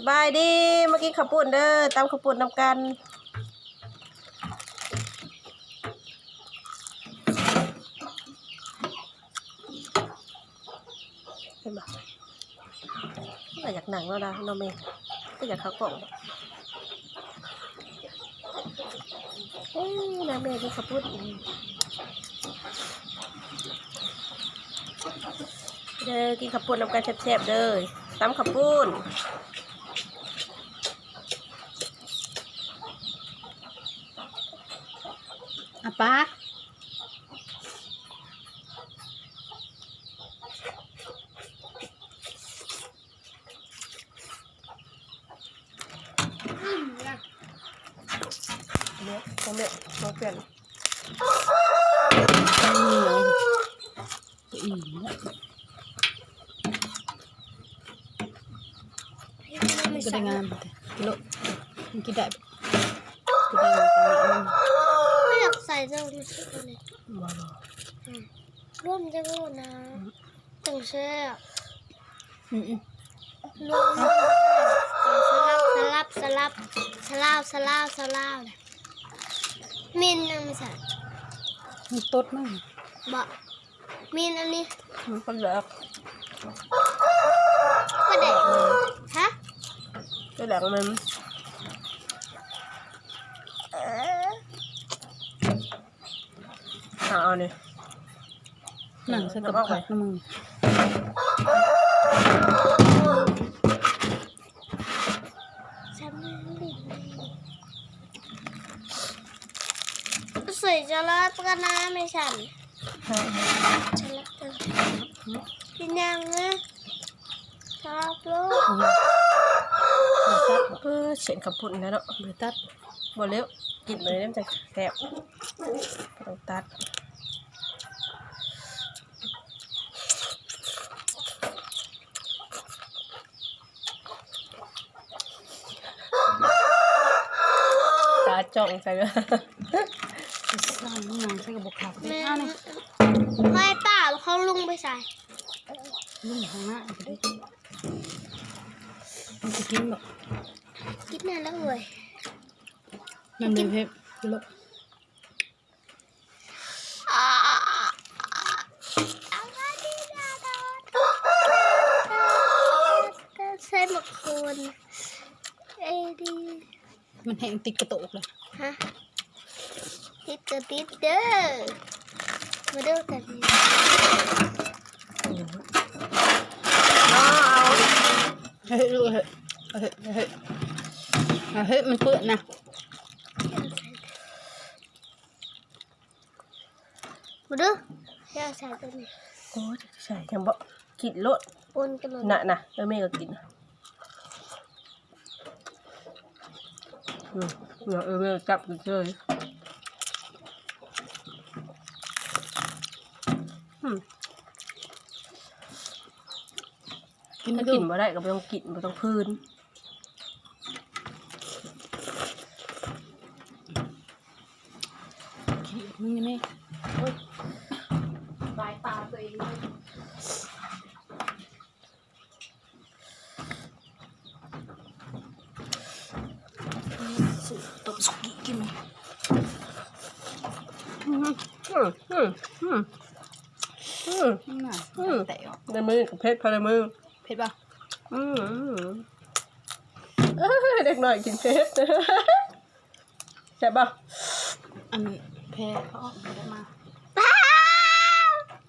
บายดีมากินข้าวปุ้นเด้อตำข้าวปุ้นนำกันเห็นปะก็อยากหนังแล้วนะน้องเมย์ก็อยากข้าวกล่องเฮ้ยน้องเมย์กินข้าวปุ้นเด้อกินข้าวปุ้นนำกันแซ่บๆเด้อตำข้าวปุ้นอาปากเนี่ยน้องเปลี่ยนก็ได้งานกิโลมันกินได้ก็ได้งานไม่อยากใส่เจ้าไม่ใช่เลยร่วมจะรู้นะจังเช่ร่วมสลับเลยมินยังไม่ใส่ มันต๊ดมั้งบ่มินอันนี้ มันก็เหลือ ก็ได้ฮะ ก็เหลือมันเอาเนี่ยหนังใส่กับผักนะมึงฉันไม่ได้สวยจะรัดกันนะไม่ฉันฉันรักเธอกินยังนะชอบลูกเสียงขับปุ่นนะเนาะเบตัดบ่เร็วกินเลยน้ำจากแสบต้องตัดตาจ้องใส่เลยหนังใส่กับผักแม่ได้นี่ ไม่ป่าเขาลุงไปใส่ ลุงข้างหน้าก็ได้มันจะกินแบบ กินนานแล้วเว้ย ยังเดือดเผ็ดกิโลใส่หมกโคนเอ้ดี มันแห้งติดกระโตกเลยฮะติดก็ติดเด้อมาเด้อแต่นี่เฮ้ยลูกเฮ้ยเฮ้ยมันเปื้อนนะมาเด้อแค่ใส่ตัวนี้โอ้ยใส่ยังบ่กินโลดปนกันเลยน่ะแล้วแม่ก็กินแม่จับกินเลยกิน ถ้า ไม่ กิ ดู นบ่ได้ก็ไม่ต้องกินไม่ต้องพื้นมึงยังไม่สายตาตัวเองต้มสุกี้กินมั้ยน่ะแต่ในมือกับเพชรพาในมือเผ็ดป่ะเด็กหน่อยกินเพชรใช่ป่ะอันแพ้เขาออกมาได้มา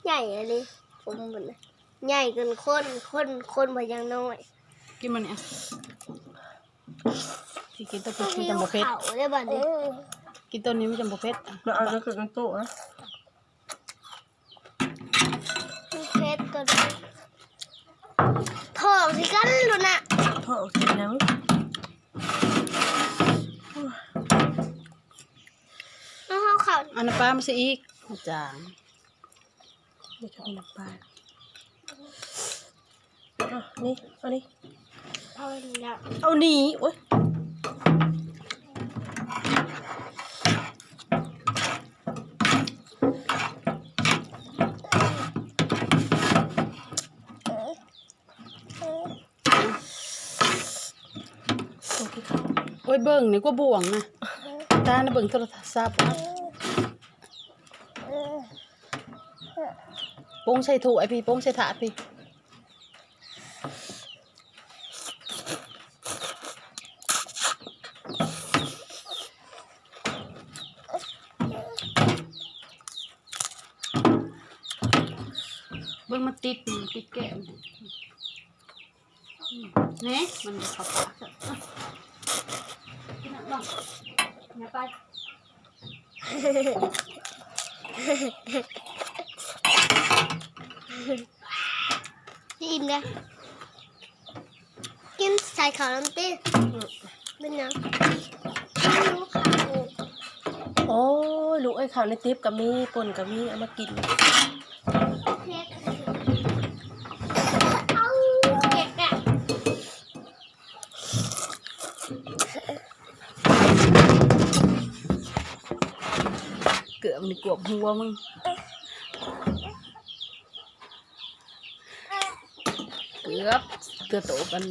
ใหญ่เลยผมหมดเลยใหญ่เกินคนมายังน้อย กินมันเนี่ยที่กินตัวนี้มันจะบ่เผ็ด เขาได้บ้านนี้ กินตัวนี้มันจะบ่เผ็ดแล้วเอาแล้วคือกันโต๊ะนะเพชรตัวนี้ทองสิกันลุนะ พ่อกินน้ำน้องเขา อันนั้นปลามันสิอีกจาง นี่จะเป็นน้ำปลานี่เอานี่ เอาหนึ่งแล้ว เอานี่โอ๊ย ยเบิ่งนี่ก็บ่วงนะตาน่ะเบิ่งโทรศัพท์โป้งใส่ถ้วยพี่โป้งใส่ถาดพี่เบิ่งมันติดแก้มนี่มันเข้าปากกินน้ำบ้างอย่าไป กินเลยกินใส่ข้าวน้ำตีเป็นยังไม่รู้ค่ะ โอ้ยลูกไอ้ข้าวในติ๊บก็มีป่นก็มีเอามากิน เค้กเอาเค้กอะ เกือบนี่กวบหัวมึงเกือบโตกัน